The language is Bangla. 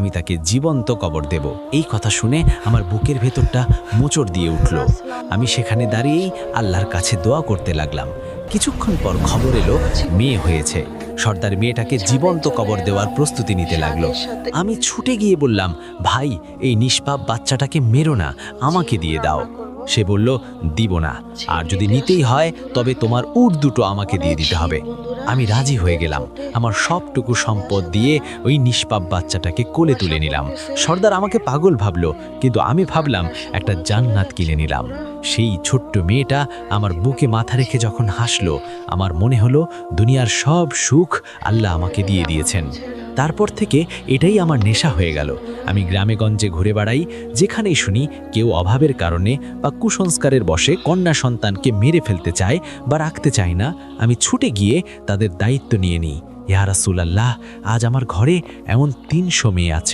আমি তাকে জীবন্ত কবর দেব। এই কথা শুনে আমার বুকের ভেতরটা মোচড় দিয়ে উঠল। আমি সেখানে দাঁড়িয়েই আল্লাহর কাছে দোয়া করতে লাগলাম। কিছুক্ষণ পর খবর এলো মেয়ে হয়েছে। সর্দার মেয়েটাকে জীবন্ত কবর দেওয়ার প্রস্তুতি নিতে লাগলো। আমি ছুটে গিয়ে বললাম, ভাই, এই নিষ্পাপ বাচ্চাটাকে মেরো না, আমাকে দিয়ে দাও। সে বলল, দিব না, আর যদি নিতেই হয় তবে তোমার উট দুটো আমাকে দিয়ে দিতে হবে। আমি রাজি হয়ে গেলাম। আমার সবটুকু সম্পদ দিয়ে ওই নিষ্পাপ বাচ্চাটাকে কোলে তুলে নিলাম। সর্দার আমাকে পাগল ভাবলো, কিন্তু আমি ভাবলাম একটা জান্নাত কিনে নিলাম। সেই ছোট্ট মেয়েটা আমার বুকে মাথা রেখে যখন হাসলো, আমার মনে হলো দুনিয়ার সব সুখ আল্লাহ আমাকে দিয়ে দিয়েছেন। তারপর থেকে এটাই আমার নেশা হয়ে গেল। আমি গ্রামে গঞ্জে ঘুরে বেড়াই, যেখানেই শুনি কেউ অভাবের কারণে বা কুসংস্কারের বশে কন্যা সন্তানকে মেরে ফেলতে চায় বা রাখতে চায় না, আমি ছুটে গিয়ে তাদের দায়িত্ব নিয়ে নিই। ইয়া রাসূলুল্লাহ, আজ আমার ঘরে এমন 300 মেয়ে আছে।